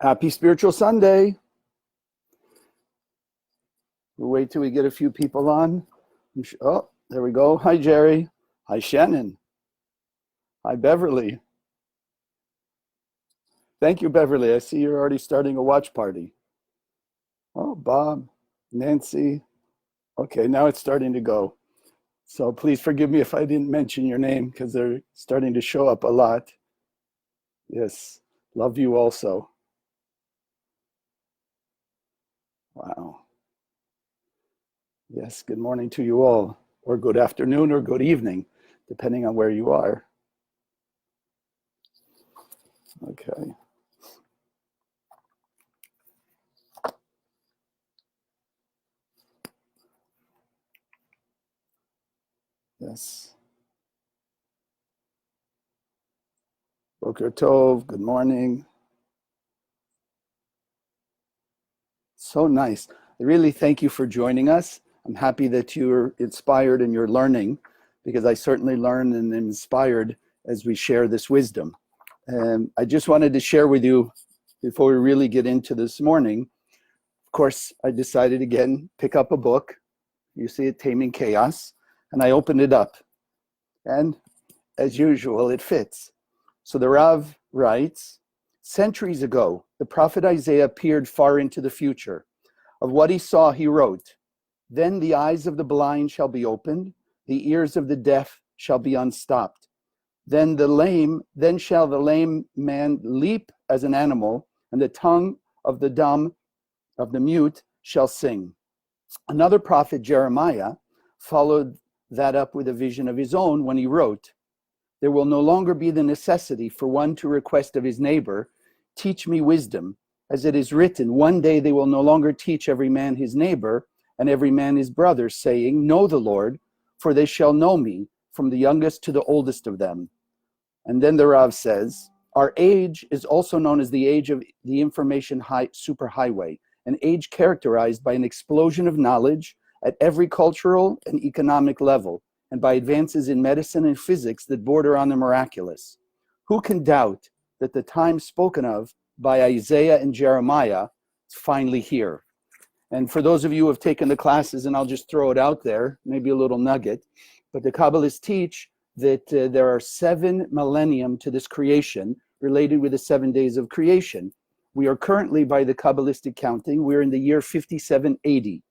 Happy Spiritual Sunday. We'll wait till we get a few people on. Oh, there we go. Hi, Jerry. Hi, Shannon. Hi, Beverly. Thank you, Beverly. I see you're already starting a watch party. Oh, Bob, Nancy. Okay, now it's starting to go. So please forgive me if I didn't mention your name because they're starting to show up a lot. Yes, love you also. Wow. Yes, good morning to you all, or good afternoon or good evening, depending on where you are. Okay. Yes. Boker Tov, good morning. So nice. I really thank you for joining us. I'm happy that you're inspired and you're learning, because I certainly learn and am inspired as we share this wisdom. And I just wanted to share with you, before we really get into this morning, of course, I decided again, pick up a book. You see it, Taming Chaos, and I opened it up. And as usual, it fits. So the Rav writes, centuries ago, the prophet Isaiah peered far into the future. Of what he saw, he wrote, then the eyes of the blind shall be opened, the ears of the deaf shall be unstopped. Then shall the lame man leap as an animal, and the tongue of the dumb, of the mute, shall sing. Another prophet, Jeremiah, followed that up with a vision of his own when he wrote, there will no longer be the necessity for one to request of his neighbor, teach me wisdom, as it is written, one day they will no longer teach every man his neighbor and every man his brother, saying, know the Lord, for they shall know me, from the youngest to the oldest of them. And then the Rav says, our age is also known as the age of the information superhighway, an age characterized by an explosion of knowledge at every cultural and economic level, and by advances in medicine and physics that border on the miraculous. Who can doubt that the time spoken of by Isaiah and Jeremiah is finally here? And for those of you who have taken the classes, and I'll just throw it out there, maybe a little nugget, but the Kabbalists teach that there are 7 millennium to this creation related with the 7 days of creation. We are currently, by the Kabbalistic counting, we're in the year 5780.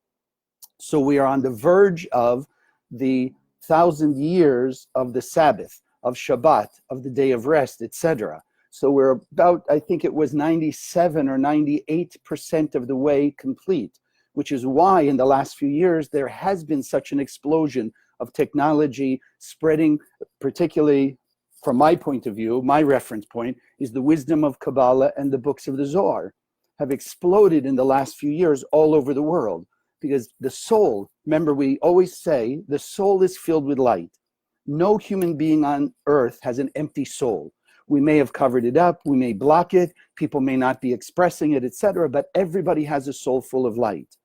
So we are on the verge of the 1,000 years of the Sabbath, of Shabbat, of the day of rest, etc. So we're about, I think it was 97 or 98% of the way complete, which is why in the last few years there has been such an explosion of technology spreading, particularly from my point of view. My reference point is the wisdom of Kabbalah and the books of the Zohar have exploded in the last few years all over the world. Because the soul, remember, we always say the soul is filled with light. No human being on earth has an empty soul. We may have covered it up, we may block it, people may not be expressing it, etc., but everybody has a soul full of light.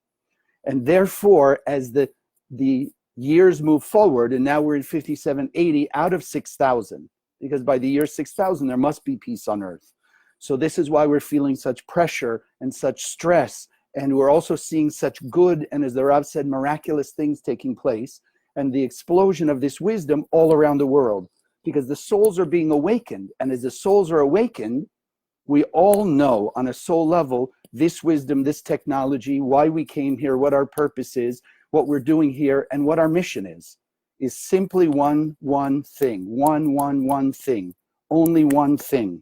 And therefore, as the years move forward, and now we're in 5780 out of 6,000, because by the year 6,000, there must be peace on earth. So this is why we're feeling such pressure and such stress. And we're also seeing such good, and as the Rav said, miraculous things taking place, and the explosion of this wisdom all around the world, because the souls are being awakened. And as the souls are awakened, we all know on a soul level, this wisdom, this technology, why we came here, what our purpose is, what we're doing here, and what our mission is simply one thing, one thing, only one thing.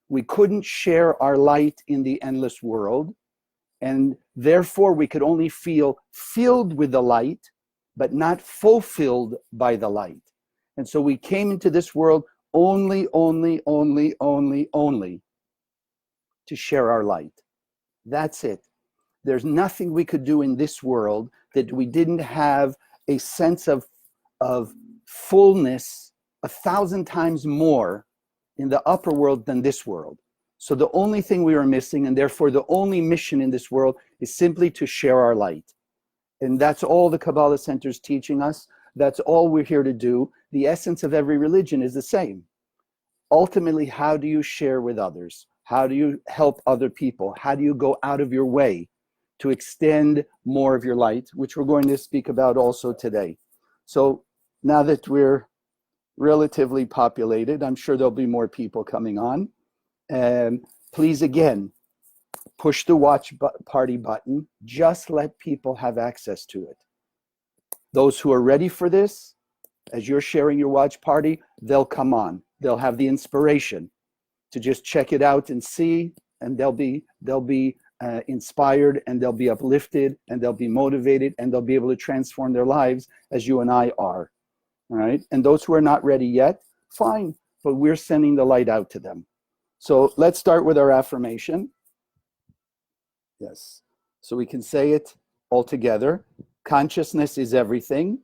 We couldn't share our light in the endless world, and therefore we could only feel filled with the light, but not fulfilled by the light. And so we came into this world only to share our light. That's it. There's nothing we could do in this world that we didn't have a sense of fullness 1,000 times more in the upper world than this world. So the only thing we are missing, and therefore the only mission in this world, is simply to share our light. And that's all the Kabbalah Center is teaching us. That's all we're here to do. The essence of every religion is the same. Ultimately, how do you share with others? How do you help other people? How do you go out of your way to extend more of your light, which we're going to speak about also today. So now that we're relatively populated, I'm sure there'll be more people coming on. And please, again, push the watch party button. Just let people have access to it. Those who are ready for this, as you're sharing your watch party, they'll come on. They'll have the inspiration to just check it out and see, and they'll be inspired, and they'll be uplifted, and they'll be motivated, and they'll be able to transform their lives as you and I are. All right. And those who are not ready yet, fine, but we're sending the light out to them. So let's start with our affirmation. Yes. So we can say it all together. Consciousness is everything.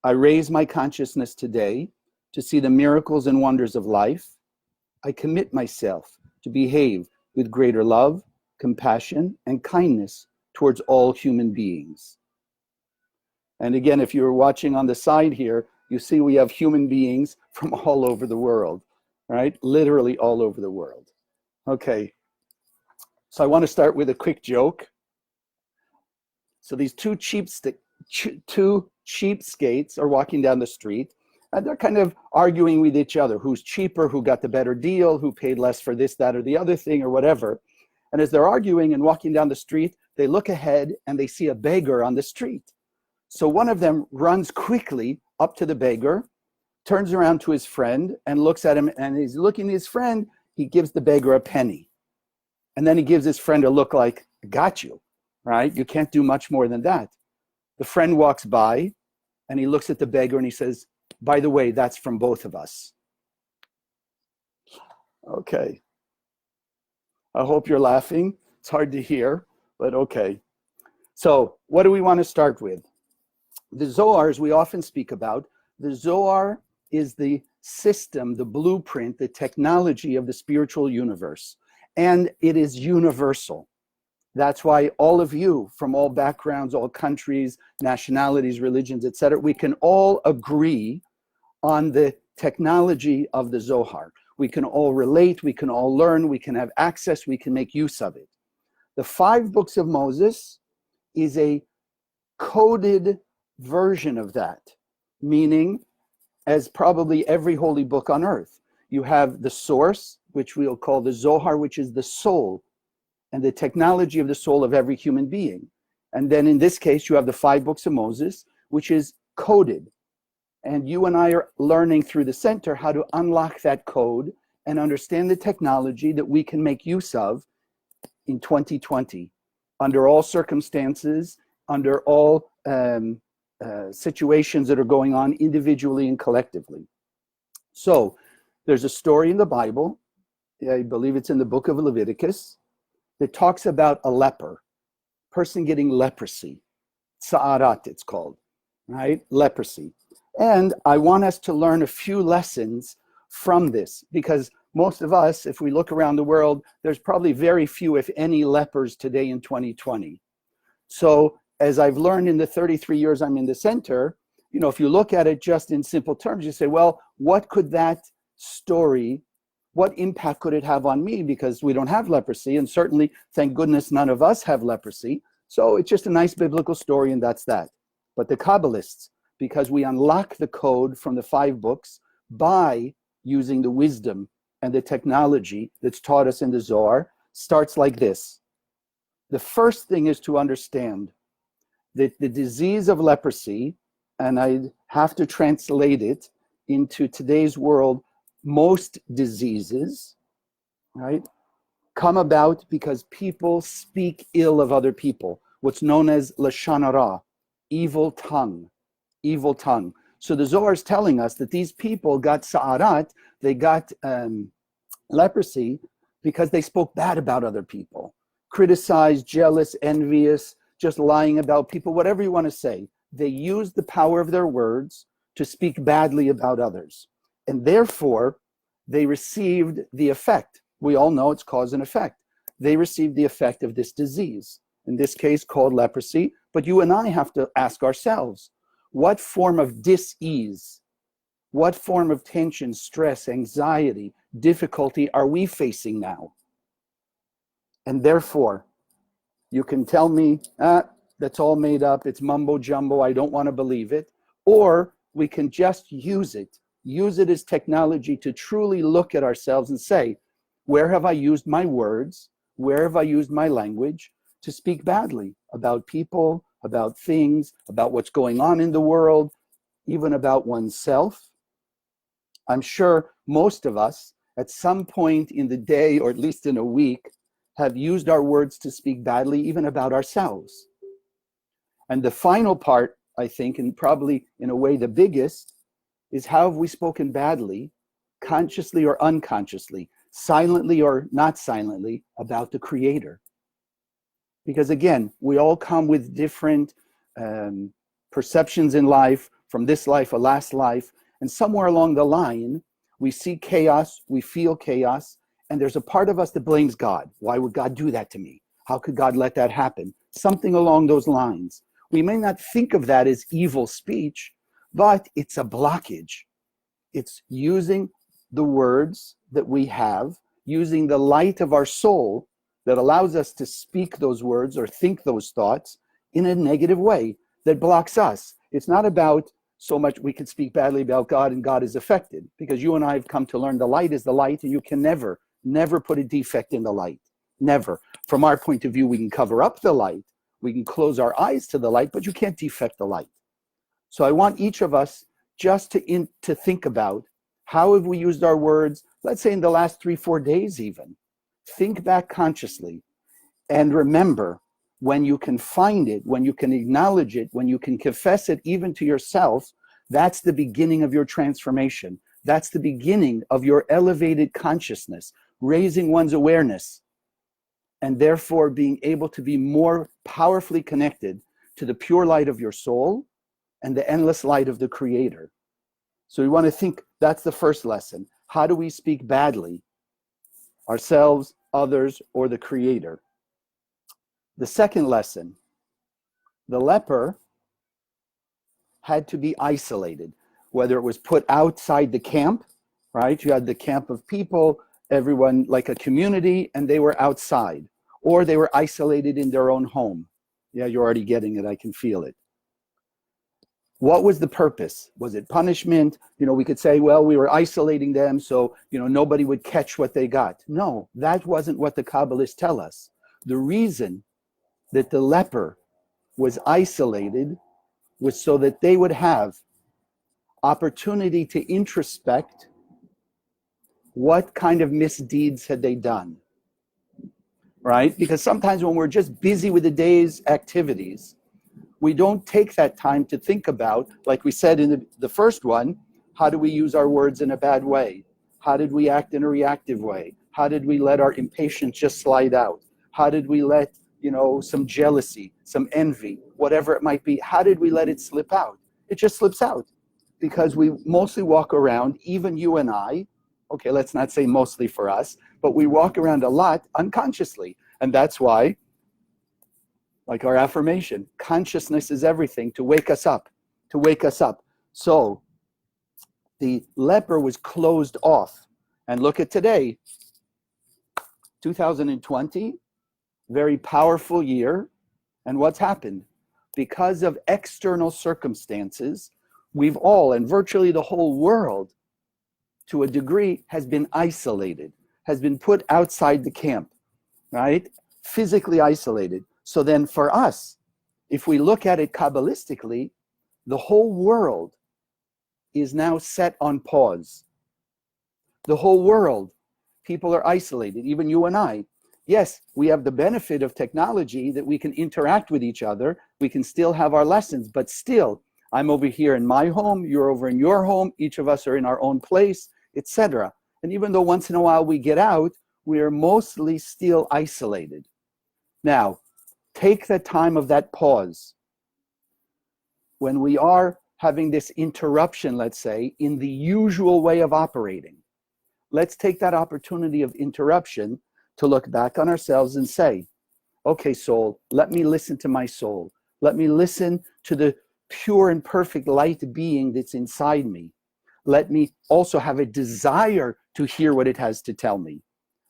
I raise my consciousness today to see the miracles and wonders of life. I commit myself to behave with greater love, compassion, and kindness towards all human beings. And again, if you're watching on the side here, you see we have human beings from all over the world, right? Literally all over the world. Okay. So I want to start with a quick joke. So these two cheapskates are walking down the street, and they're kind of arguing with each other. Who's cheaper, who got the better deal, who paid less for this, that, or the other thing, or whatever. And as they're arguing and walking down the street, they look ahead and they see a beggar on the street. So one of them runs quickly up to the beggar, turns around to his friend and looks at him, and he's looking at his friend. He gives the beggar a penny. And then he gives his friend a look like, got you, right? You can't do much more than that. The friend walks by and he looks at the beggar and he says, by the way, that's from both of us. Okay. I hope you're laughing. It's hard to hear, but okay. So what do we want to start with? The Zohar, as we often speak about, the Zohar is the system, the blueprint, the technology of the spiritual universe. And it is universal. That's why all of you from all backgrounds, all countries, nationalities, religions, etc., we can all agree on the technology of the Zohar. We can all relate, we can all learn, we can have access, we can make use of it. The 5 books of Moses is a coded version of that, meaning, as probably every holy book on earth, you have the source, which we'll call the Zohar, which is the soul and the technology of the soul of every human being. And then in this case, you have the 5 books of Moses, which is coded. And you and I are learning through the center how to unlock that code and understand the technology that we can make use of in 2020, under all circumstances, under all situations that are going on individually and collectively. So there's a story in the Bible, I believe it's in the book of Leviticus, that talks about a leper, person getting leprosy. Sa'arat, it's called, right? Leprosy. And I want us to learn a few lessons from this, because most of us, if we look around the world, there's probably very few, if any, lepers today in 2020. So as I've learned in the 33 years I'm in the center, you know, if you look at it just in simple terms, you say, well, what could that story, what impact could it have on me? Because we don't have leprosy, and certainly, thank goodness, none of us have leprosy. So it's just a nice biblical story, and that's that. But the Kabbalists, because we unlock the code from the 5 books by using the wisdom and the technology that's taught us in the Zohar, starts like this. The first thing is to understand that the disease of leprosy, and I have to translate it into today's world, most diseases, right, come about because people speak ill of other people, what's known as lashon hara, evil tongue, evil tongue. So the Zohar is telling us that these people got sa'arat, they got leprosy because they spoke bad about other people, criticized, jealous, envious, just lying about people, whatever you want to say. They used the power of their words to speak badly about others. And therefore, they received the effect. We all know it's cause and effect. They received the effect of this disease, in this case called leprosy. But you and I have to ask ourselves, what form of dis-ease, what form of tension, stress, anxiety, difficulty are we facing now? And therefore, you can tell me, that's all made up, it's mumbo jumbo, I don't want to believe it. Or we can just use it as technology to truly look at ourselves and say, where have I used my words? Where have I used my language to speak badly about people, about things, about what's going on in the world, even about oneself? I'm sure most of us at some point in the day, or at least in a week, have used our words to speak badly even about ourselves. And the final part, I think, and probably in a way the biggest, is how have we spoken badly, consciously or unconsciously, silently or not silently, about the Creator? Because again, we all come with different perceptions in life, from this life, a last life, and somewhere along the line, we see chaos, we feel chaos, and there's a part of us that blames God. Why would God do that to me? How could God let that happen? Something along those lines. We may not think of that as evil speech, but it's a blockage. It's using the words that we have, using the light of our soul that allows us to speak those words or think those thoughts in a negative way that blocks us. It's not about so much we can speak badly about God and God is affected, because you and I have come to learn the light is the light, and you can never put a defect in the light. Never. From our point of view, we can cover up the light. We can close our eyes to the light, but you can't defect the light. So I want each of us just to think about how have we used our words, let's say in the last 3-4 days even. Think back consciously and remember, when you can find it, when you can acknowledge it, when you can confess it even to yourself, that's the beginning of your transformation. That's the beginning of your elevated consciousness, raising one's awareness, and therefore being able to be more powerfully connected to the pure light of your soul and the endless light of the Creator. So we want to think, that's the first lesson. How do we speak badly? Ourselves, others, or the Creator? The second lesson, the leper had to be isolated, whether it was put outside the camp, right? You had the camp of people, everyone like a community, and they were outside, or they were isolated in their own home. Yeah, you're already getting it. I can feel it. What was the purpose? Was it punishment? We could say, well, we were isolating them so, nobody would catch what they got. No, that wasn't what the Kabbalists tell us. The reason that the leper was isolated was so that they would have opportunity to introspect what kind of misdeeds had they done, right? Because sometimes when we're just busy with the day's activities, we don't take that time to think about, like we said in the first one, how do we use our words in a bad way? How did we act in a reactive way? How did we let our impatience just slide out? How did we let some jealousy, some envy, whatever it might be, how did we let it slip out? It just slips out because we mostly walk around, even you and I, okay, let's not say mostly for us, but we walk around a lot unconsciously. And that's why, like our affirmation, consciousness is everything, to wake us up, to wake us up. So the leper was closed off. And look at today, 2020, very powerful year. And what's happened? Because of external circumstances, we've all, and virtually the whole world, to a degree, has been isolated, has been put outside the camp, right? Physically isolated. So then for us, if we look at it Kabbalistically, the whole world is now set on pause. The whole world, people are isolated, even you and I. Yes, we have the benefit of technology that we can interact with each other. We can still have our lessons, but still, I'm over here in my home, you're over in your home, each of us are in our own place, etc. And even though once in a while we get out, we are mostly still isolated. Now, take the time of that pause. When we are having this interruption, let's say, in the usual way of operating, let's take that opportunity of interruption to look back on ourselves and say, okay, soul, let me listen to my soul. Let me listen to the pure and perfect light being that's inside me. Let me also have a desire to hear what it has to tell me.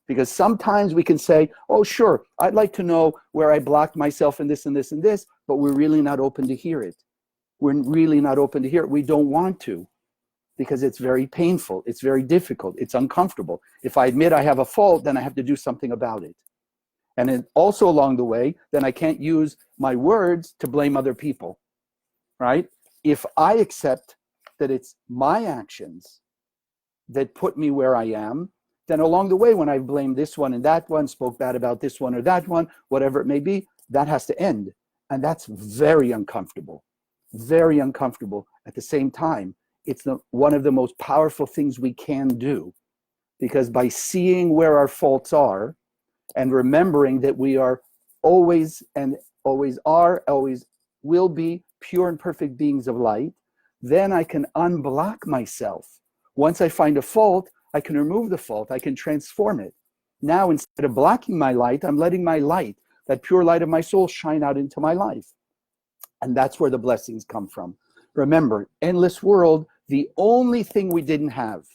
Because sometimes we can say, oh, sure, I'd like to know where I blocked myself in this and this and this, but we're really not open to hear it. We're really not open to hear it. We don't want to, because it's very painful. It's very difficult. It's uncomfortable. If I admit I have a fault, then I have to do something about it. And then also along the way, then I can't use my words to blame other people, right? If I accept that it's my actions that put me where I am, then along the way, when I blame this one and that one, spoke bad about this one or that one, whatever it may be, that has to end. And that's very uncomfortable, very uncomfortable. At the same time, it's one of the most powerful things we can do, because by seeing where our faults are and remembering that we are always and always are, always will be pure and perfect beings of light, then I can unblock myself. Once I find a fault, I can remove the fault. I can transform it. Now, instead of blocking my light, I'm letting my light, that pure light of my soul, shine out into my life. And that's where the blessings come from. Remember, endless world, the only thing we didn't have,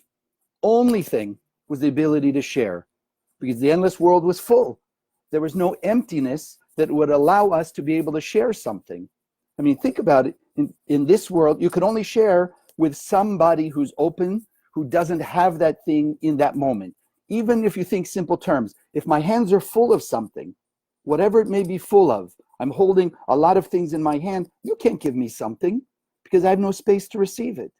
only thing, was the ability to share. Because the endless world was full. There was no emptiness that would allow us to be able to share something. I mean, think about it. In this world, you can only share with somebody who's open, who doesn't have that thing in that moment. Even if you think simple terms, if my hands are full of something, whatever it may be full of, I'm holding a lot of things in my hand, you can't give me something because I have no space to receive it.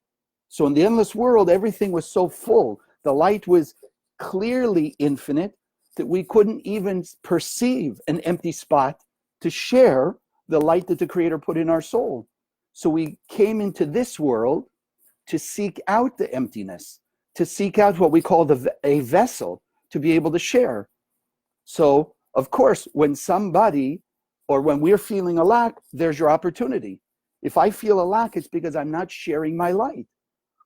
So in the endless world, everything was so full. The light was clearly infinite that we couldn't even perceive an empty spot to share the light that the Creator put in our soul. So we came into this world to seek out the emptiness, to seek out what we call a vessel to be able to share. So, of course, when somebody, or when we're feeling a lack, there's your opportunity. If I feel a lack, it's because I'm not sharing my light.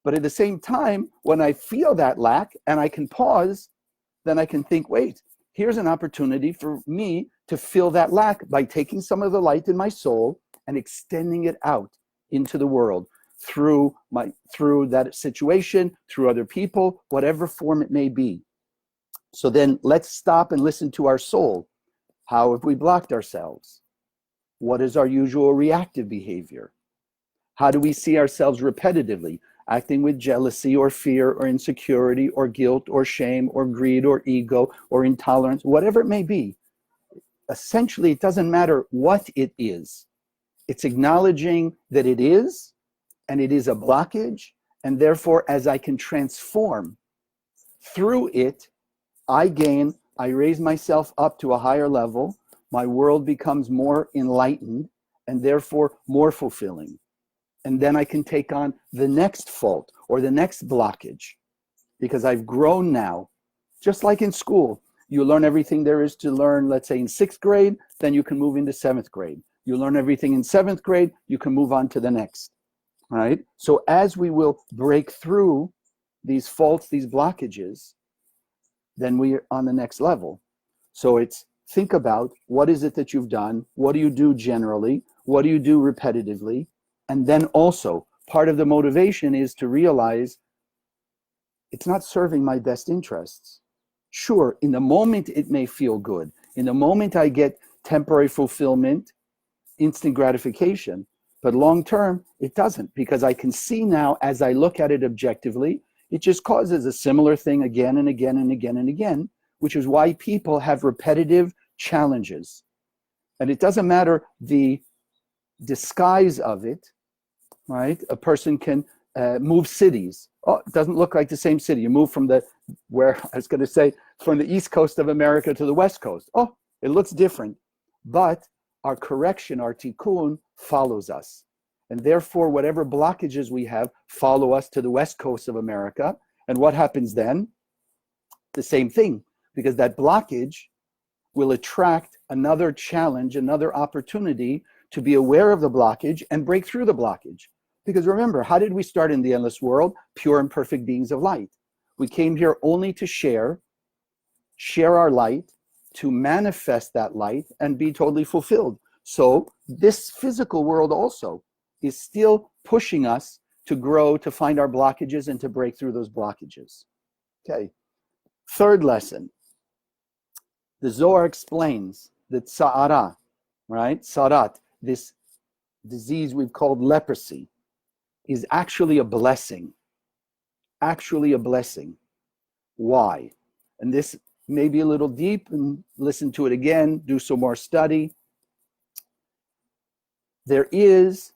But at the same time, when I feel that lack and I can pause, then I can think, wait, here's an opportunity for me to fill that lack by taking some of the light in my soul and extending it out into the world through that situation, through other people, whatever form it may be. So then let's stop and listen to our soul. How have we blocked ourselves? What is our usual reactive behavior? How do we see ourselves repetitively, acting with jealousy or fear or insecurity or guilt or shame or greed or ego or intolerance, whatever it may be? Essentially, it doesn't matter what it is. It's acknowledging that it is, and it is a blockage, and therefore, as I can transform through it, I raise myself up to a higher level, my world becomes more enlightened, and therefore more fulfilling. And then I can take on the next fault or the next blockage, because I've grown now. Just like in school, you learn everything there is to learn, let's say in 6th grade, then you can move into 7th grade. You learn everything in 7th grade, you can move on to the next. Right? So as we will break through these faults, these blockages, then we are on the next level. So it's think about, what is it that you've done? What do you do generally? What do you do repetitively? And then also, part of the motivation is to realize it's not serving my best interests. Sure, in the moment it may feel good. In the moment I get temporary fulfillment, instant gratification. But long term, it doesn't, because I can see now, as I look at it objectively, it just causes a similar thing again and again and again and again, which is why people have repetitive challenges. And it doesn't matter the disguise of it, right? A person can move cities. Oh, it doesn't look like the same city. You move from from the East Coast of America to the West Coast. Oh, it looks different. But our correction, our tikkun, follows us. And therefore, whatever blockages we have follow us to the West Coast of America. And what happens then? The same thing, because that blockage will attract another challenge, another opportunity to be aware of the blockage and break through the blockage. Because remember, how did we start in the endless world? Pure and perfect beings of light. We came here only to share our light, to manifest that light and be totally fulfilled. So this physical world also is still pushing us to grow, to find our blockages and to break through those blockages. Okay. Third lesson. The Zohar explains that sa'ara, right, sarat, this disease we've called leprosy, is actually a blessing. Actually a blessing. Why? And this may be a little deep, and listen to it again, do some more study. There is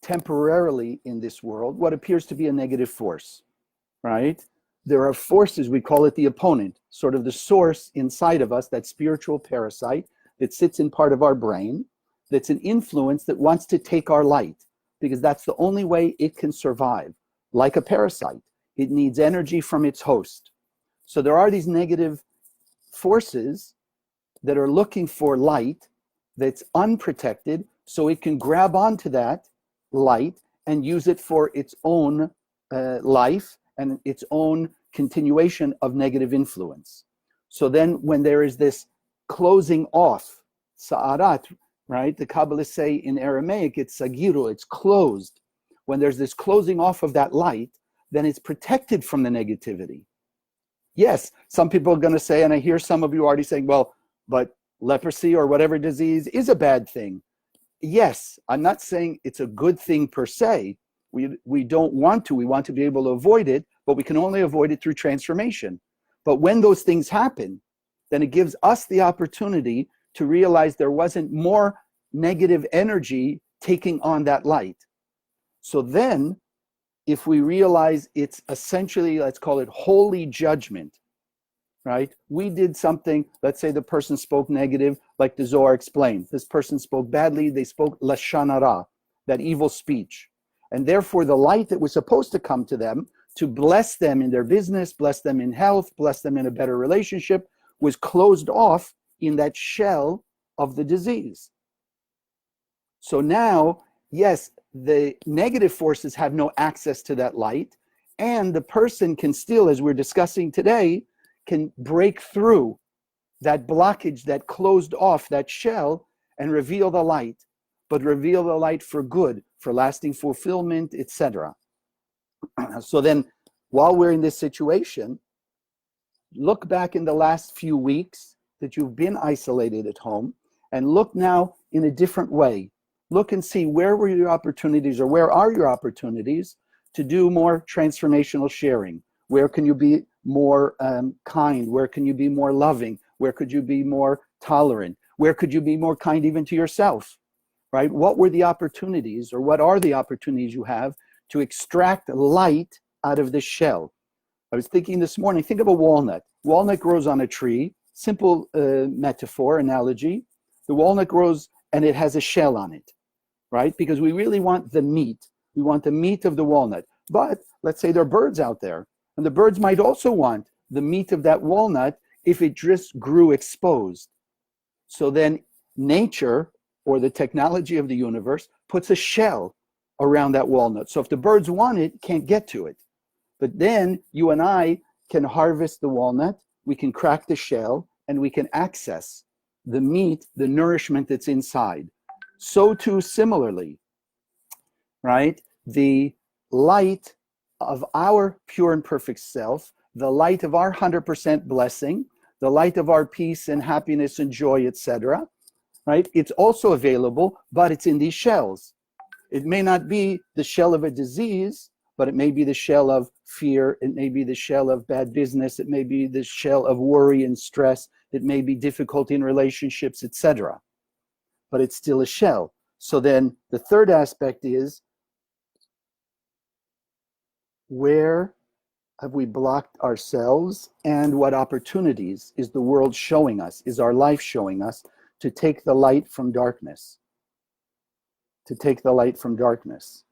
temporarily in this world what appears to be a negative force, right? There are forces, we call it the opponent, sort of the source inside of us, that spiritual parasite that sits in part of our brain, that's an influence that wants to take our light, because that's the only way it can survive. Like a parasite, it needs energy from its host. So there are these negative forces that are looking for light that's unprotected, so it can grab onto that light and use it for its own life and its own continuation of negative influence. So then when there is this closing off, sa'arat, right? The Kabbalists say in Aramaic, it's sagiru, it's closed. When there's this closing off of that light, then it's protected from the negativity. Yes, some people are going to say, and I hear some of you already saying, well, but leprosy or whatever disease is a bad thing. Yes, I'm not saying it's a good thing per se. We don't want to. We want to be able to avoid it, but we can only avoid it through transformation. But when those things happen, then it gives us the opportunity to realize there wasn't more negative energy taking on that light. So then, if we realize it's essentially, let's call it holy judgment, right? We did something, let's say the person spoke negative, like the Zohar explained. This person spoke badly, they spoke lashon hara, that evil speech. And therefore the light that was supposed to come to them, to bless them in their business, bless them in health, bless them in a better relationship, was closed off in that shell of the disease. So now, yes, the negative forces have no access to that light, and the person can still, as we're discussing today, can break through that blockage that closed off that shell and reveal the light, but reveal the light for good, for lasting fulfillment, etc. So then, while we're in this situation, look back in the last few weeks that you've been isolated at home, and look now in a different way. Look and see, where were your opportunities, or where are your opportunities to do more transformational sharing? Where can you be more kind? Where can you be more loving? Where could you be more tolerant? Where could you be more kind even to yourself, right? What were the opportunities, or what are the opportunities you have to extract light out of the shell? I was thinking this morning, think of a walnut. Walnut grows on a tree, simple metaphor, analogy. The walnut grows and it has a shell on it, right? Because we really want the meat. We want the meat of the walnut. But let's say there are birds out there, and the birds might also want the meat of that walnut if it just grew exposed. So then nature, or the technology of the universe, puts a shell around that walnut. So if the birds want it, can't get to it. But then you and I can harvest the walnut, we can crack the shell, and we can access the meat, the nourishment that's inside. So too, similarly, right? The light of our pure and perfect self, the light of our 100% blessing, the light of our peace and happiness and joy, etc., right? It's also available, but it's in these shells. It may not be the shell of a disease, but it may be the shell of fear. It may be the shell of bad business. It may be the shell of worry and stress. It may be difficulty in relationships, etc. But it's still a shell. So then the third aspect is, where have we blocked ourselves, and what opportunities is the world showing us, is our life showing us, to take the light from darkness? To take the light from darkness.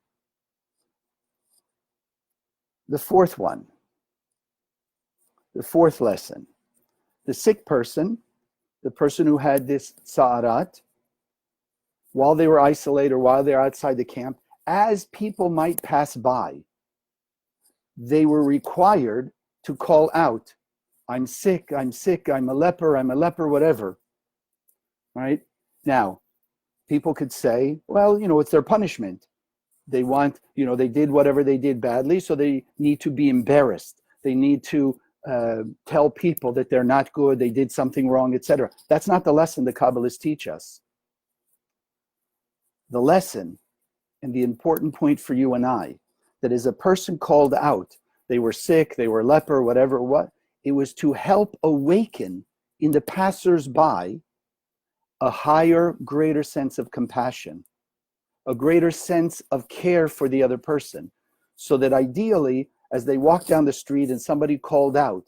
The fourth one, the fourth lesson. The sick person, the person who had this sa'arat, while they were isolated or while they're outside the camp, as people might pass by, they were required to call out, I'm sick, I'm sick, I'm a leper, whatever. Right? Now, people could say, well, it's their punishment. They want, they did whatever they did badly, so they need to be embarrassed. They need to tell people that they're not good, they did something wrong, etc. That's not the lesson the Kabbalists teach us. The lesson, and the important point for you and I, that is a person called out, they were sick, they were leper, whatever, what, it was to help awaken in the passers-by a higher, greater sense of compassion, a greater sense of care for the other person, so that ideally, as they walked down the street and somebody called out,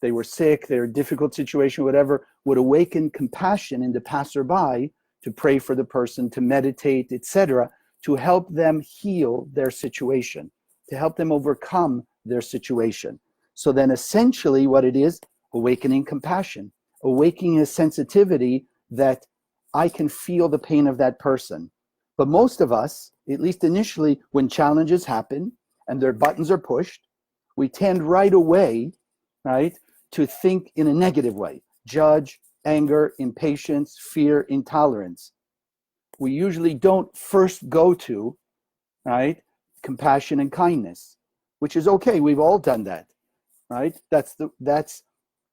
they were sick, they were in a difficult situation, whatever, would awaken compassion in the passerby to pray for the person, to meditate, etc., to help them heal their situation, to help them overcome their situation. So then essentially what it is, awakening compassion, awakening a sensitivity that I can feel the pain of that person. But most of us, at least initially, when challenges happen and their buttons are pushed, we tend right away, right, to think in a negative way. Judge, anger, impatience, fear, intolerance. We usually don't first go to, right, compassion and kindness, which is okay. We've all done that, right? That's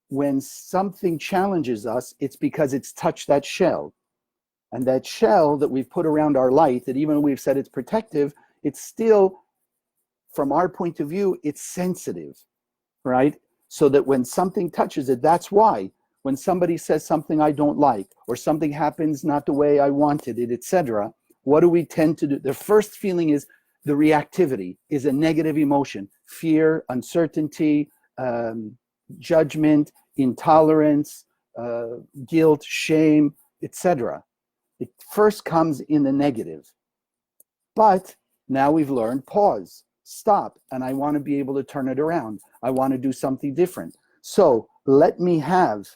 when something challenges us, it's because it's touched that shell. And that shell that we've put around our light, that even we've said it's protective, it's still, from our point of view, it's sensitive, right? So that when something touches it, that's why when somebody says something I don't like, or something happens not the way I wanted it, etc., what do we tend to do? The first feeling is the reactivity, is a negative emotion, fear, uncertainty, judgment, intolerance, guilt, shame, etc. It first comes in the negative. But now we've learned pause, stop, and I want to be able to turn it around. I want to do something different. So let me have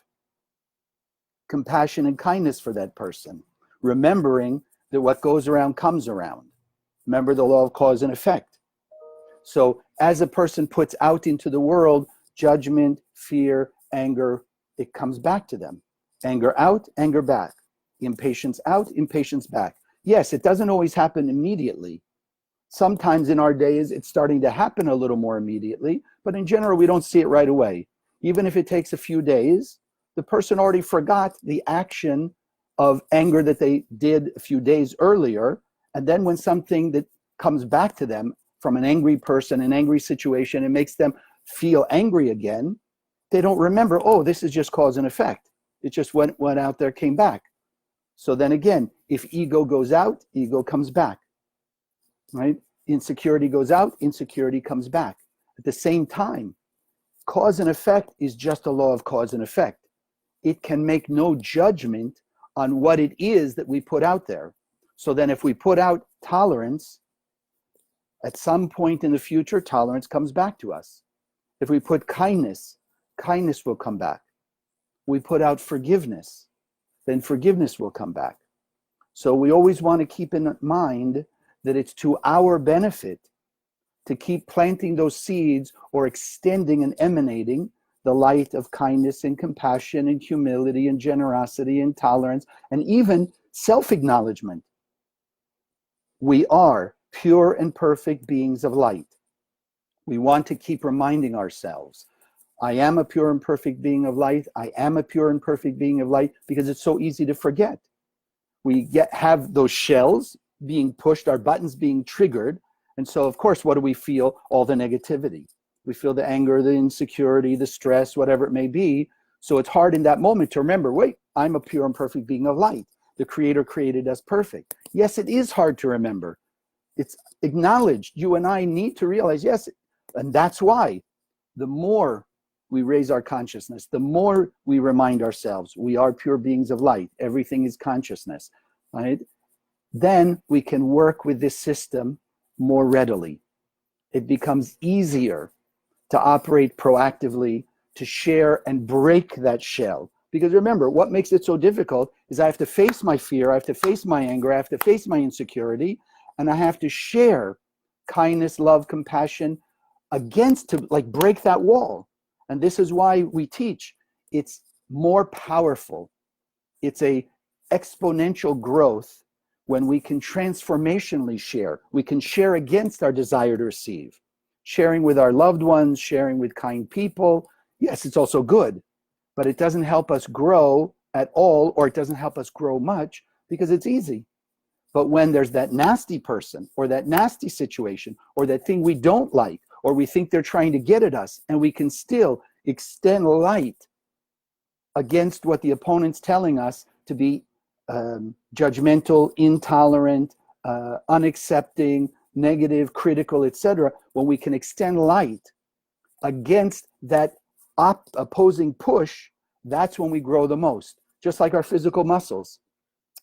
compassion and kindness for that person, remembering that what goes around comes around. Remember the law of cause and effect. So as a person puts out into the world judgment, fear, anger, it comes back to them. Anger out, anger back. Impatience out, impatience back. Yes, it doesn't always happen immediately. Sometimes in our days, it's starting to happen a little more immediately, but in general, we don't see it right away. Even if it takes a few days, the person already forgot the action of anger that they did a few days earlier. And then when something that comes back to them from an angry person, an angry situation, and makes them feel angry again, they don't remember, oh, this is just cause and effect. It just went out there, came back. So then again, if ego goes out, ego comes back, right? Insecurity goes out, insecurity comes back. At the same time, cause and effect is just a law of cause and effect. It can make no judgment on what it is that we put out there. So then if we put out tolerance, at some point in the future, tolerance comes back to us. If we put kindness, kindness will come back. We put out forgiveness, then forgiveness will come back. So we always want to keep in mind that it's to our benefit to keep planting those seeds or extending and emanating the light of kindness and compassion and humility and generosity and tolerance and even self-acknowledgement. We are pure and perfect beings of light. We want to keep reminding ourselves, I am a pure and perfect being of light. I am a pure and perfect being of light, because it's so easy to forget. We have those shells being pushed, our buttons being triggered. And so, of course, what do we feel? All the negativity. We feel the anger, the insecurity, the stress, whatever it may be. So it's hard in that moment to remember, wait, I'm a pure and perfect being of light. The Creator created us perfect. Yes, it is hard to remember. It's acknowledged. You and I need to realize, yes, and that's why the more we raise our consciousness, the more we remind ourselves we are pure beings of light. Everything is consciousness, right? Then we can work with this system more readily. It becomes easier to operate proactively, to share and break that shell. Because remember, what makes it so difficult is I have to face my fear, I have to face my anger, I have to face my insecurity, and I have to share kindness, love, compassion against, to like break that wall. And this is why we teach. It's more powerful. It's a exponential growth when we can transformationally share. We can share against our desire to receive. Sharing with our loved ones, sharing with kind people, Yes, it's also good, but it doesn't help us grow at all, or it doesn't help us grow much because it's easy. But when there's that nasty person or that nasty situation or that thing we don't like, or we think they're trying to get at us, and we can still extend light against what the opponent's telling us to be judgmental, intolerant, unaccepting, negative, critical, etc., when we can extend light against that opposing push, that's when we grow the most. Just like our physical muscles.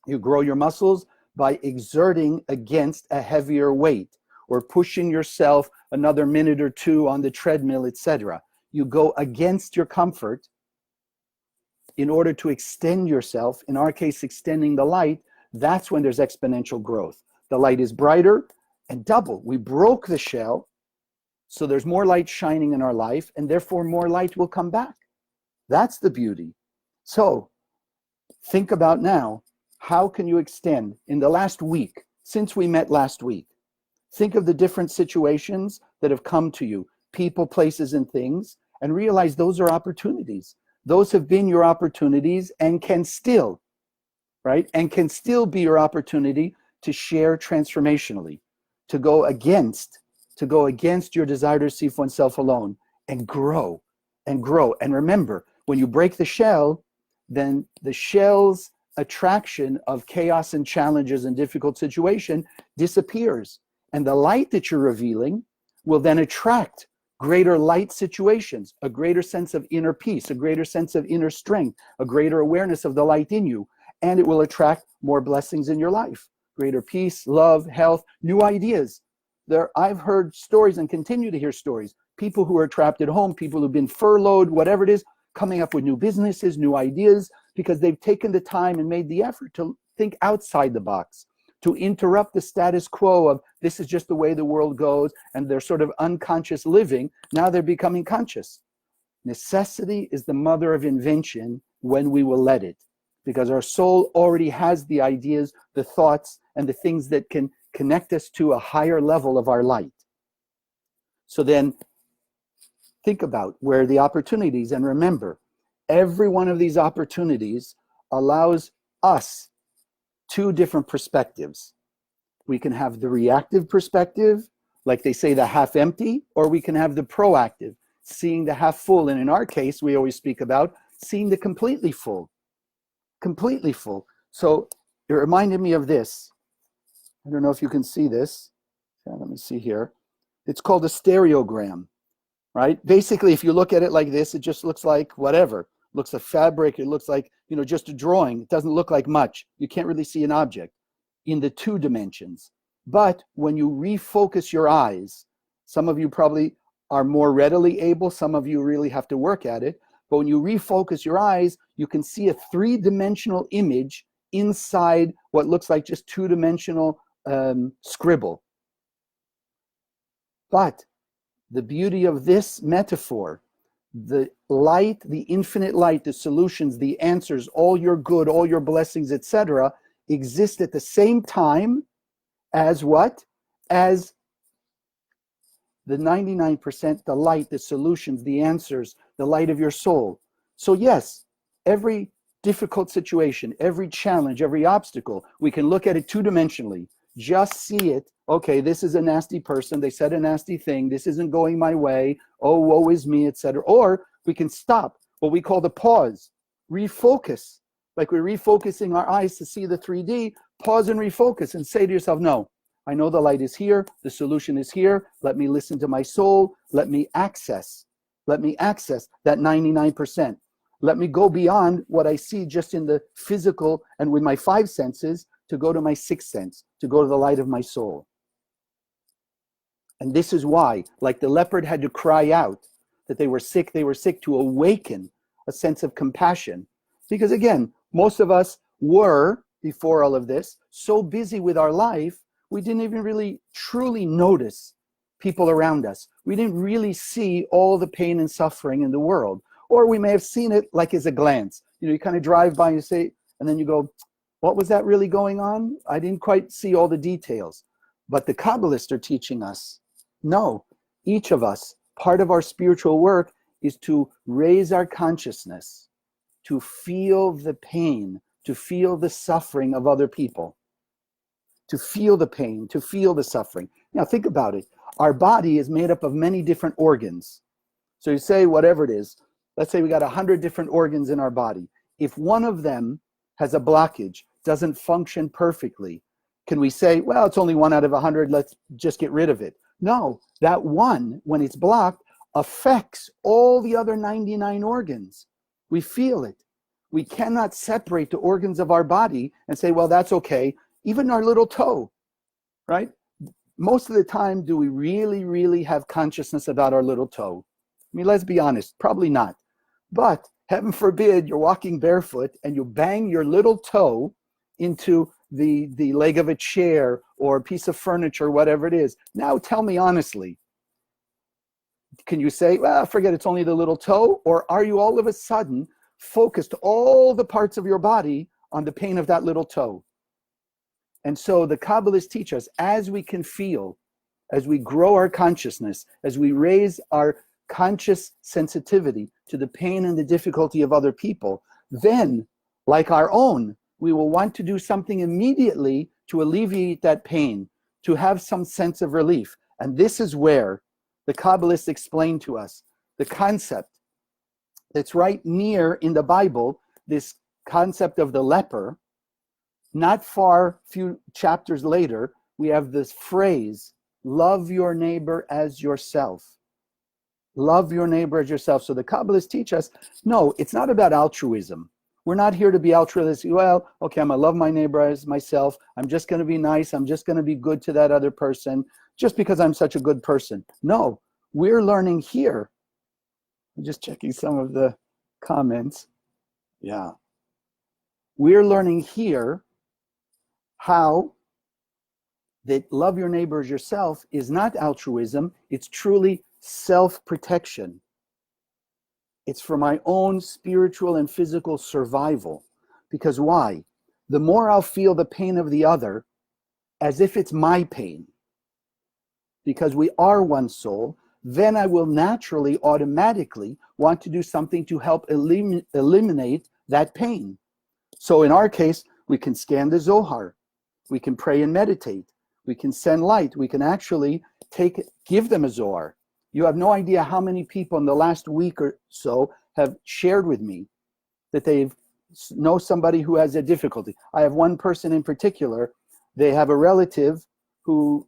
You grow your muscles by exerting against a heavier weight, or pushing yourself another minute or two on the treadmill, etc. You go against your comfort in order to extend yourself, in our case, extending the light. That's when there's exponential growth. The light is brighter and double. We broke the shell, so there's more light shining in our life, and therefore more light will come back. That's the beauty. So think about now, how can you extend in the last week, since we met last week? Think of the different situations that have come to you, people, places, and things, and realize those are opportunities. Those have been your opportunities and can still, right? And can still be your opportunity to share transformationally, to go against your desire to receive oneself alone, and grow and grow. And remember, when you break the shell, then the shell's attraction of chaos and challenges and difficult situation disappears. And the light that you're revealing will then attract greater light situations, a greater sense of inner peace, a greater sense of inner strength, a greater awareness of the light in you. And it will attract more blessings in your life, greater peace, love, health, new ideas. I've heard stories and continue to hear stories. People who are trapped at home, people who've been furloughed, whatever it is, coming up with new businesses, new ideas, because they've taken the time and made the effort to think outside the box, to interrupt the status quo of this is just the way the world goes, and they're sort of unconscious living. Now they're becoming conscious. Necessity is the mother of invention when we will let it, because our soul already has the ideas, the thoughts, and the things that can connect us to a higher level of our light. So then think about where the opportunities, and remember, every one of these opportunities allows us two different perspectives. We can have the reactive perspective, like they say, the half empty, or we can have the proactive, seeing the half full. And in our case, we always speak about seeing the completely full. Completely full. So it reminded me of this. I don't know if you can see this. Yeah, let me see here. It's called a stereogram, right? Basically, if you look at it like this, it just looks like whatever. It looks like fabric. It looks like, just a drawing. It doesn't look like much. You can't really see an object in the two dimensions. But when you refocus your eyes, some of you probably are more readily able. Some of you really have to work at it. But when you refocus your eyes, you can see a three-dimensional image inside what looks like just two-dimensional scribble. But the beauty of this metaphor, the light, the infinite light, the solutions, the answers, all your good, all your blessings, etc., exist at the same time as what? As the 99%, the light, the solutions, the answers, the light of your soul. So yes, every difficult situation, every challenge, every obstacle, we can look at it two-dimensionally. Just see it. Okay, this is a nasty person. They said a nasty thing. This isn't going my way. Oh, woe is me, etc. Or we can stop, what we call the pause, refocus. Like we're refocusing our eyes to see the 3D, pause and refocus and say to yourself, no, I know the light is here. The solution is here. Let me listen to my soul. Let me access that 99%. Let me go beyond what I see just in the physical and with my five senses to go to my sixth sense, to go to the light of my soul. And this is why, like the leopard had to cry out that they were sick to awaken a sense of compassion. Because again, most of us were, before all of this, so busy with our life, we didn't even really truly notice people around us. We didn't really see all the pain and suffering in the world. Or we may have seen it like as a glance. You kind of drive by and you say, and then you go, what was that really going on? I didn't quite see all the details. But the Kabbalists are teaching us, no, each of us, part of our spiritual work is to raise our consciousness, to feel the pain, to feel the suffering of other people, to feel the pain, to feel the suffering. Now think about it. Our body is made up of many different organs. So you say whatever it is, let's say we got 100 different organs in our body. If one of them has a blockage, doesn't function perfectly, can we say, well, it's only 1 out of 100, let's just get rid of it? No, that one, when it's blocked, affects all the other 99 organs. We feel it. We cannot separate the organs of our body and say, well, that's okay. Even our little toe, right? Most of the time, do we really, really have consciousness about our little toe? I mean, let's be honest, probably not. But heaven forbid you're walking barefoot and you bang your little toe into the leg of a chair or a piece of furniture, whatever it is. Now tell me honestly, can you say, well, forget it's only the little toe? Or are you all of a sudden focused all the parts of your body on the pain of that little toe? And so the Kabbalists teach us, as we can feel, as we grow our consciousness, as we raise our conscious sensitivity to the pain and the difficulty of other people, then, like our own, we will want to do something immediately to alleviate that pain, to have some sense of relief. And this is where the Kabbalists explain to us the concept that's right near in the Bible, this concept of the leper. Not far, few chapters later, we have this phrase, love your neighbor as yourself. Love your neighbor as yourself. So the Kabbalists teach us, no, it's not about altruism. We're not here to be altruistic. Well, okay, I'm going to love my neighbor as myself. I'm just going to be nice. I'm just going to be good to that other person just because I'm such a good person. No, we're learning here. I'm just checking some of the comments. Yeah. We're learning here how that love your neighbor as yourself is not altruism. It's truly self-protection. It's for my own spiritual and physical survival. Because why? The more I'll feel the pain of the other as if it's my pain, because we are one soul, then I will naturally, automatically want to do something to help eliminate that pain. So in our case, we can scan the Zohar. We can pray and meditate. We can send light. We can actually give them a Zohar. You have no idea how many people in the last week or so have shared with me that they know somebody who has a difficulty. I have one person in particular. They have a relative who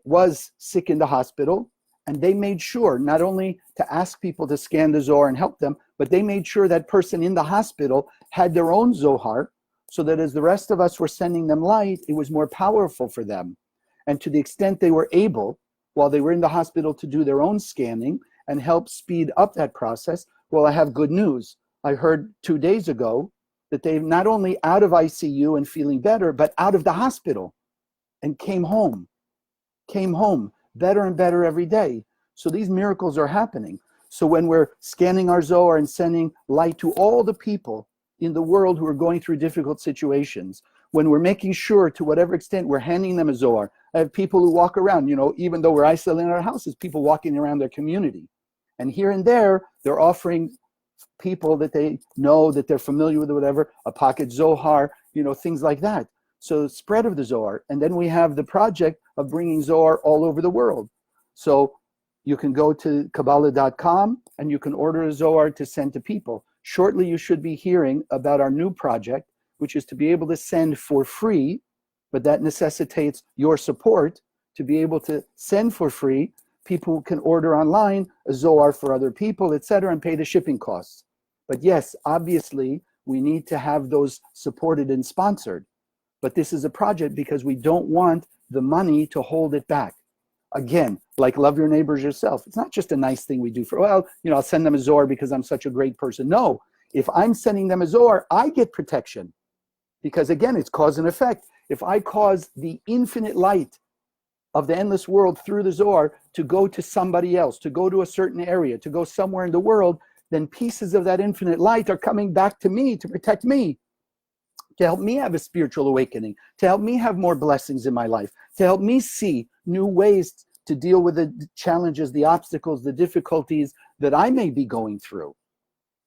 was sick in the hospital, and they made sure not only to ask people to scan the Zohar and help them, but they made sure that person in the hospital had their own Zohar, so that as the rest of us were sending them light, it was more powerful for them. And to the extent they were able, while they were in the hospital, to do their own scanning and help speed up that process, well, I have good news. I heard 2 days ago that they're not only out of ICU and feeling better, but out of the hospital and came home better and better every day. So these miracles are happening. So when we're scanning our Zohar and sending light to all the people in the world who are going through difficult situations, when we're making sure, to whatever extent, we're handing them a Zohar. I have people who walk around, even though we're isolated in our houses, people walking around their community. And here and there, they're offering people that they know, that they're familiar with, or whatever, a pocket Zohar, things like that. So spread of the Zohar. And then we have the project of bringing Zohar all over the world. So you can go to Kabbalah.com and you can order a Zohar to send to people. Shortly, you should be hearing about our new project, which is to be able to send for free, but that necessitates your support to be able to send for free. People can order online a Zohar for other people, etc., and pay the shipping costs. But yes, obviously, we need to have those supported and sponsored. But this is a project because we don't want the money to hold it back. Again, like love your neighbors yourself. It's not just a nice thing we do for, I'll send them a Zohar because I'm such a great person. No, if I'm sending them a Zohar, I get protection. Because again, it's cause and effect. If I cause the infinite light of the endless world through the Zohar to go to somebody else, to go to a certain area, to go somewhere in the world, then pieces of that infinite light are coming back to me to protect me, to help me have a spiritual awakening, to help me have more blessings in my life, to help me see new ways to deal with the challenges, the obstacles, the difficulties that I may be going through.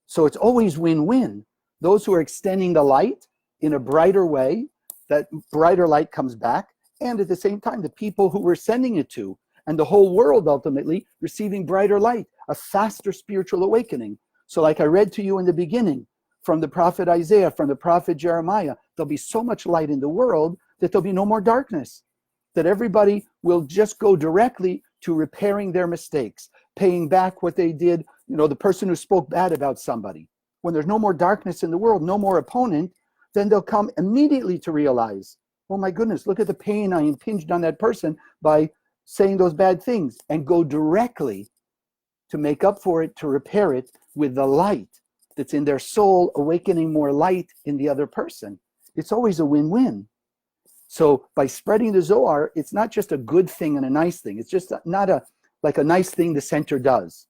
So it's always win-win. Those who are extending the light in a brighter way, that brighter light comes back, and at the same time, the people who we're sending it to, and the whole world ultimately receiving brighter light, a faster spiritual awakening. So like I read to you in the beginning, from the prophet Isaiah, from the prophet Jeremiah, there'll be so much light in the world that there'll be no more darkness, that everybody will just go directly to repairing their mistakes, paying back what they did, the person who spoke bad about somebody. When there's no more darkness in the world, no more opponent, then they'll come immediately to realize, oh my goodness, look at the pain I impinged on that person by saying those bad things, and go directly to make up for it, to repair it with the light that's in their soul, awakening more light in the other person. It's always a win-win. So by spreading the Zohar, it's not just a good thing and a nice thing. It's just not like a nice thing the center does,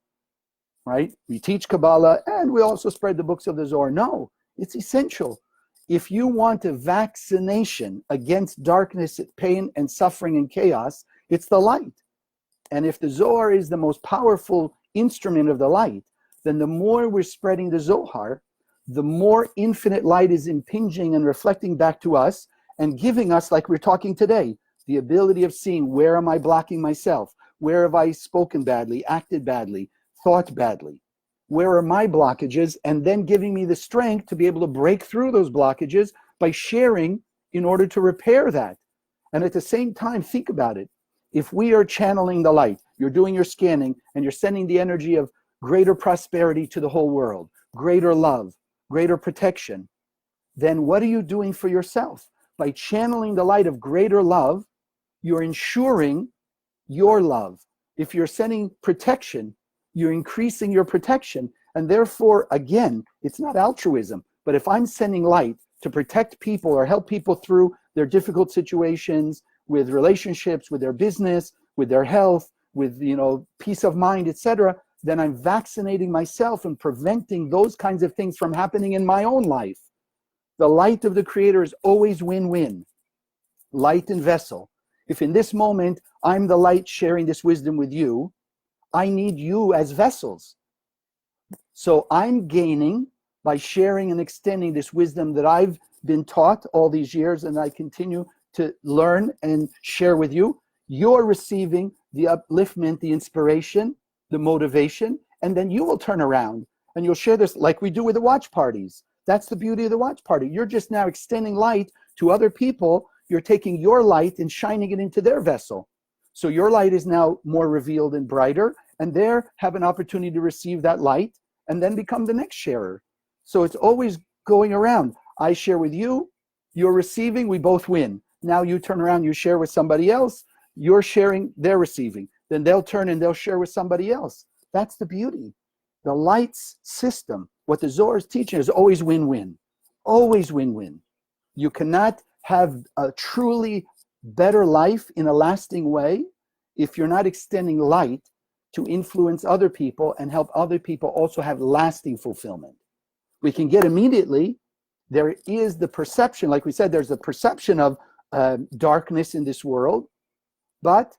right? We teach Kabbalah and we also spread the books of the Zohar. No, it's essential. If you want a vaccination against darkness, pain, and suffering and chaos, it's the light. And if the Zohar is the most powerful instrument of the light, then the more we're spreading the Zohar, the more infinite light is impinging and reflecting back to us and giving us, like we're talking today, the ability of seeing, where am I blocking myself? Where have I spoken badly, acted badly, thought badly? Where are my blockages? And then giving me the strength to be able to break through those blockages by sharing in order to repair that. And at the same time, think about it. If we are channeling the light, you're doing your scanning and you're sending the energy of greater prosperity to the whole world, greater love, greater protection, then what are you doing for yourself? By channeling the light of greater love, you're ensuring your love. If you're sending protection, you're increasing your protection. And therefore, again, it's not altruism, but if I'm sending light to protect people or help people through their difficult situations with relationships, with their business, with their health, with peace of mind, etc., then I'm vaccinating myself and preventing those kinds of things from happening in my own life. The light of the Creator is always win-win. Light and vessel. If in this moment I'm the light sharing this wisdom with you, I need you as vessels. So I'm gaining by sharing and extending this wisdom that I've been taught all these years and I continue to learn and share with you. You're receiving the upliftment, the inspiration, the motivation, and then you will turn around and you'll share this like we do with the watch parties. That's the beauty of the watch party. You're just now extending light to other people. You're taking your light and shining it into their vessel. So your light is now more revealed and brighter, and they have an opportunity to receive that light and then become the next sharer. So it's always going around. I share with you, you're receiving, we both win. Now you turn around, you share with somebody else, you're sharing, they're receiving. Then they'll turn and they'll share with somebody else. That's the beauty. The light's system, what the Zohar is teaching, is always win-win. Always win-win. You cannot have a truly better life in a lasting way if you're not extending light to influence other people and help other people also have lasting fulfillment. We can get immediately, there is the perception, like we said, there's the perception of darkness in this world, but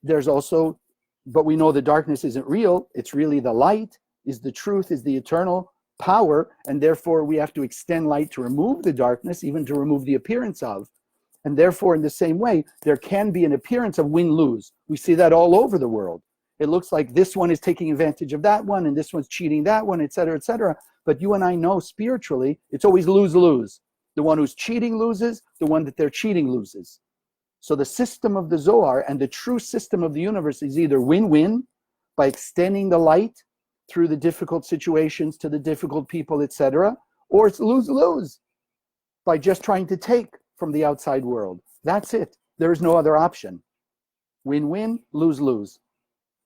there's also, but we know the darkness isn't real. It's really the light, is the truth, is the eternal power, and therefore we have to extend light to remove the darkness, even to remove the appearance of. And therefore, in the same way, there can be an appearance of win-lose. We see that all over the world. It looks like this one is taking advantage of that one, and this one's cheating that one, etc., etc. But you and I know spiritually, it's always lose-lose. The one who's cheating loses, the one that they're cheating loses. So the system of the Zohar and the true system of the universe is either win-win by extending the light through the difficult situations to the difficult people, etc., or it's lose-lose by just trying to take from the outside world. That's it. There is no other option. Win-win, lose-lose.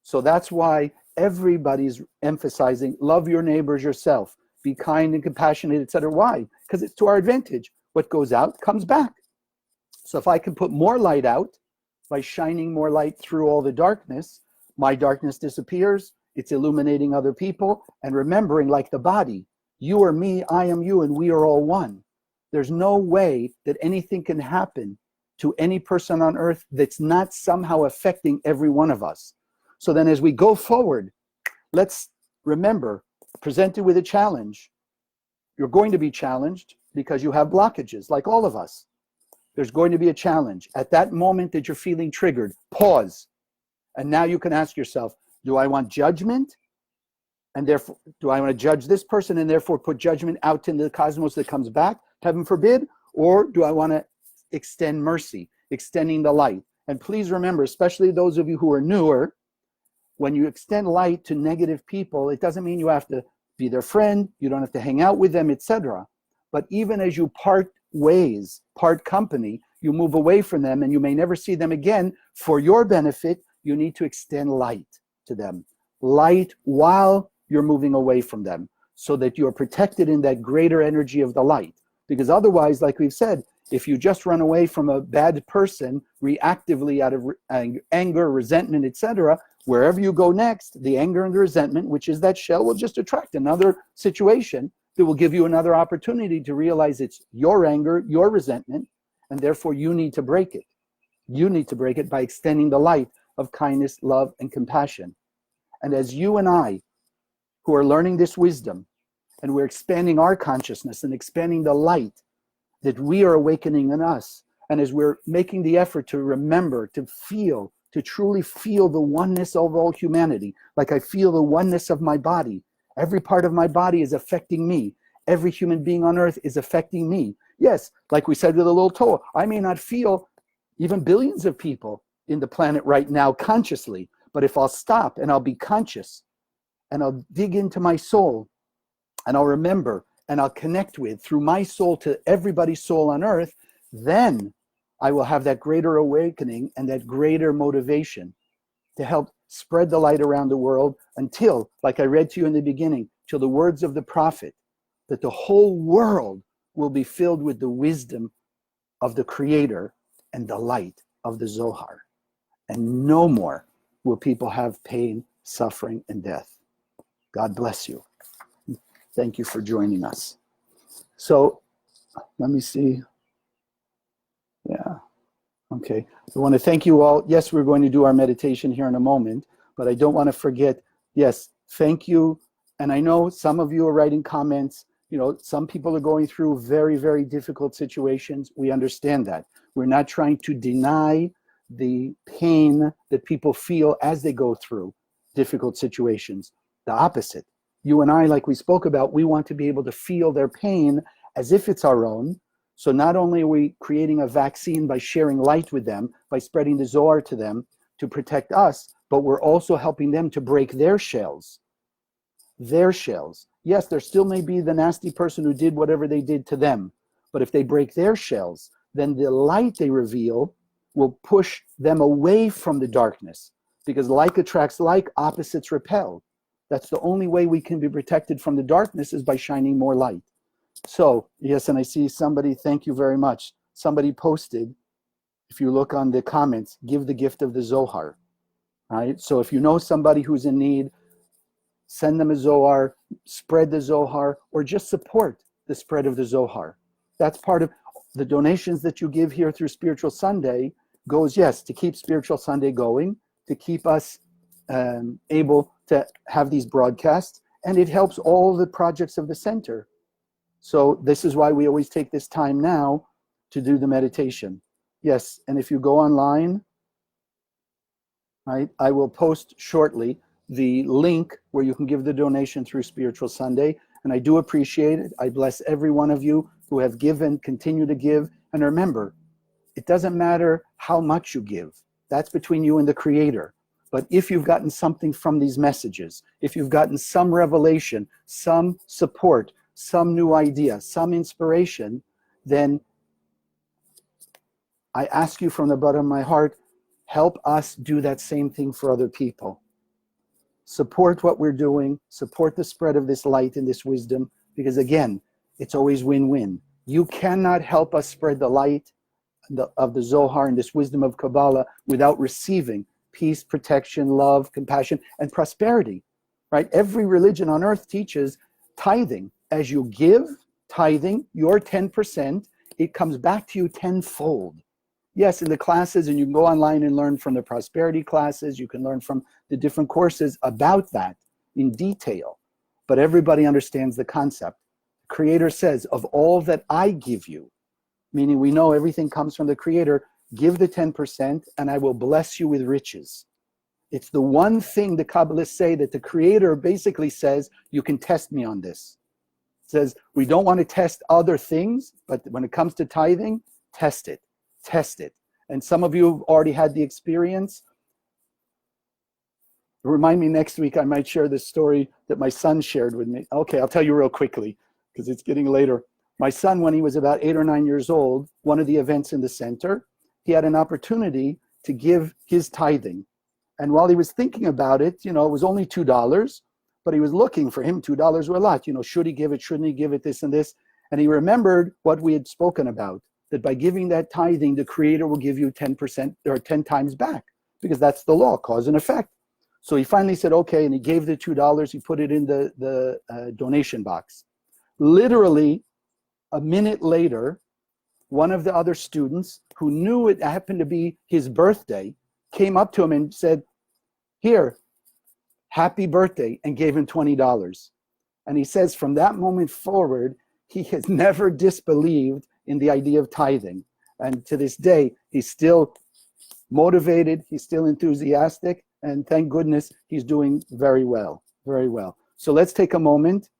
So that's why everybody's emphasizing love your neighbors yourself, be kind and compassionate, etc. Why? Because it's to our advantage. What goes out comes back. So if I can put more light out by shining more light through all the darkness, my darkness disappears, it's illuminating other people, and remembering, like the body, you are me, I am you, and we are all one. There's no way that anything can happen to any person on earth that's not somehow affecting every one of us. So then as we go forward, let's remember, presented with a challenge, you're going to be challenged because you have blockages, like all of us. There's going to be a challenge. At that moment that you're feeling triggered, pause. And now you can ask yourself, do I want judgment? And therefore, do I want to judge this person and therefore put judgment out into the cosmos that comes back, heaven forbid? Or do I want to extend mercy, extending the light? And please remember, especially those of you who are newer, when you extend light to negative people, it doesn't mean you have to be their friend, you don't have to hang out with them, etc. But even as you part ways, part company, you move away from them and you may never see them again. For your benefit, you need to extend light to them. Light while you're moving away from them, so that you're protected in that greater energy of the light. Because otherwise, like we've said, if you just run away from a bad person reactively out of anger, resentment, etc., wherever you go next, the anger and the resentment, which is that shell, will just attract another situation that will give you another opportunity to realize it's your anger, your resentment, and therefore you need to break it. You need to break it by extending the light of kindness, love, and compassion. And as you and I, who are learning this wisdom, and we're expanding our consciousness and expanding the light that we are awakening in us, and as we're making the effort to remember, to feel, to truly feel the oneness of all humanity, like I feel the oneness of my body. Every part of my body is affecting me. Every human being on earth is affecting me. Yes, like we said with a little Torah, I may not feel even billions of people in the planet right now consciously, but if I'll stop and I'll be conscious and I'll dig into my soul and I'll remember and I'll connect with through my soul to everybody's soul on earth, then I will have that greater awakening and that greater motivation to help spread the light around the world until, like I read to you in the beginning, till the words of the prophet, that the whole world will be filled with the wisdom of the Creator and the light of the Zohar. And no more will people have pain, suffering, and death. God bless you. Thank you for joining us. So, let me see. Yeah. Okay. I want to thank you all. Yes, we're going to do our meditation here in a moment, but I don't want to forget, yes, thank you. And I know some of you are writing comments. You know, some people are going through very, very difficult situations. We understand that. We're not trying to deny the pain that people feel as they go through difficult situations. The opposite. You and I, like we spoke about, we want to be able to feel their pain as if it's our own. So not only are we creating a vaccine by sharing light with them, by spreading the Zohar to them to protect us, but we're also helping them to break their shells. Their shells. Yes, there still may be the nasty person who did whatever they did to them, but if they break their shells, then the light they reveal will push them away from the darkness, because like attracts like, opposites repel. That's the only way we can be protected from the darkness, is by shining more light. So, yes, and I see somebody, thank you very much. Somebody posted, if you look on the comments, give the gift of the Zohar. Right? So if you know somebody who's in need, send them a Zohar, spread the Zohar, or just support the spread of the Zohar. That's part of the donations that you give here through Spiritual Sunday goes, yes, to keep Spiritual Sunday going, to keep us able to have these broadcasts, and it helps all the projects of the center. So this is why we always take this time now to do the meditation. Yes, and if you go online, right, I will post shortly the link where you can give the donation through Spiritual Sunday, and I do appreciate it. I bless every one of you who have given, continue to give, and remember, it doesn't matter how much you give. That's between you and the Creator. But if you've gotten something from these messages, if you've gotten some revelation, some support, some new idea, some inspiration, then I ask you from the bottom of my heart, help us do that same thing for other people. Support what we're doing, support the spread of this light and this wisdom, because again, it's always win-win. You cannot help us spread the light of the Zohar and this wisdom of Kabbalah without receiving peace, protection, love, compassion, and prosperity, right? Every religion on earth teaches tithing. As you give tithing, your 10%, it comes back to you tenfold. Yes, in the classes, and you can go online and learn from the prosperity classes. You can learn from the different courses about that in detail. But everybody understands the concept. The Creator says, of all that I give you, meaning we know everything comes from the Creator, give the 10% and I will bless you with riches. It's the one thing the Kabbalists say that the Creator basically says, you can test me on this. It says, we don't want to test other things, but when it comes to tithing, test it. Test it. And some of you have already had the experience. Remind me next week, I might share this story that my son shared with me. Okay, I'll tell you real quickly because it's getting later. My son, when he was about 8 or 9 years old, one of the events in the center, he had an opportunity to give his tithing. And while he was thinking about it, it was only $2, but he was looking for him. $2 were a lot. Should he give it? Shouldn't he give it? This and this. And he remembered what we had spoken about, that by giving that tithing, the Creator will give you 10% or 10 times back, because that's the law, cause and effect. So he finally said, okay, and he gave the $2. He put it in the donation box. Literally a minute later, one of the other students who knew it happened to be his birthday came up to him and said, here, happy birthday, and gave him $20. And he says from that moment forward, he has never disbelieved in the idea of tithing. And to this day, he's still motivated, he's still enthusiastic, and thank goodness he's doing very well, very well. So let's take a moment.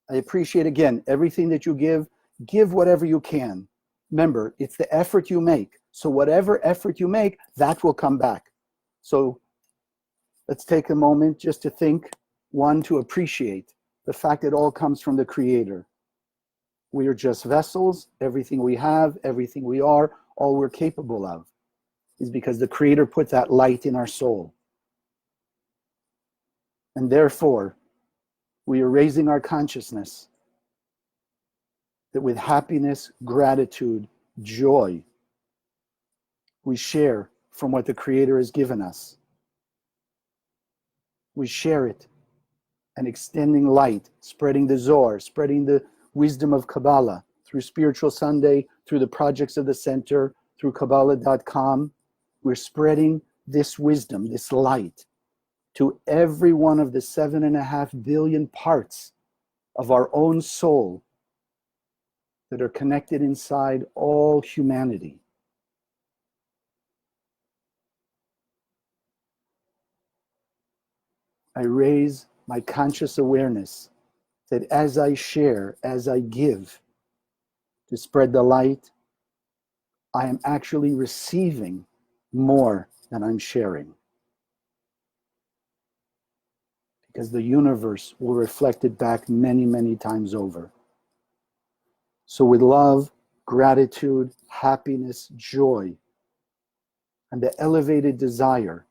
I appreciate, again, everything that you give whatever you can. Remember, it's the effort you make. So whatever effort you make, that will come back. So let's take a moment just to think, one, to appreciate the fact it all comes from the Creator. We are just vessels. Everything we have, everything we are, all we're capable of is because the Creator put that light in our soul. And therefore, we are raising our consciousness that with happiness, gratitude, joy, we share from what the Creator has given us. We share it and extending light, spreading the Zohar, spreading the wisdom of Kabbalah through Spiritual Sunday, through the projects of the center, through Kabbalah.com. We're spreading this wisdom, this light, to every one of the 7.5 billion parts of our own soul that are connected inside all humanity. I raise my conscious awareness that as I share, as I give to spread the light, I am actually receiving more than I'm sharing. Because the universe will reflect it back many, many times over. So with love, gratitude, happiness, joy, and the elevated desire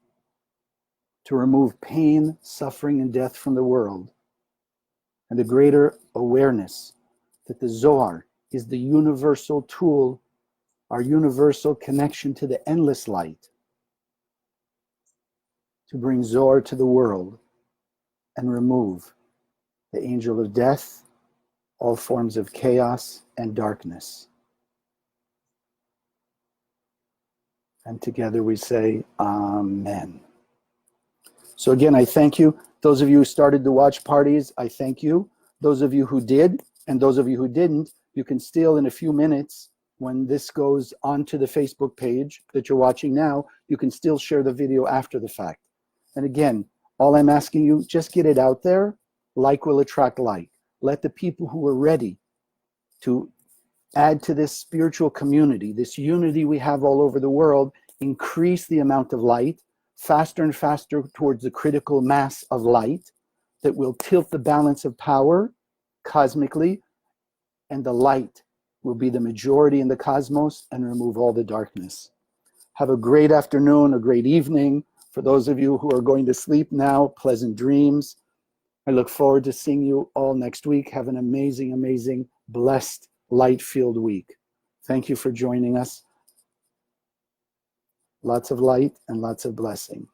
to remove pain, suffering, and death from the world, and the greater awareness that the Zohar is the universal tool, our universal connection to the endless light, to bring Zohar to the world and remove the angel of death, all forms of chaos and darkness. And together we say, Amen. So again, I thank you. Those of you who started the watch parties, I thank you. Those of you who did, and those of you who didn't, you can still, in a few minutes, when this goes onto the Facebook page that you're watching now, you can still share the video after the fact. And again, all I'm asking you, just get it out there. Like will attract like. Let the people who are ready to add to this spiritual community, this unity we have all over the world, increase the amount of light, faster and faster towards the critical mass of light that will tilt the balance of power cosmically, and the light will be the majority in the cosmos and remove all the darkness. Have a great afternoon, a great evening. For those of you who are going to sleep now, pleasant dreams. I look forward to seeing you all next week. Have an amazing, amazing, blessed, light-filled week. Thank you for joining us. Lots of light and lots of blessing.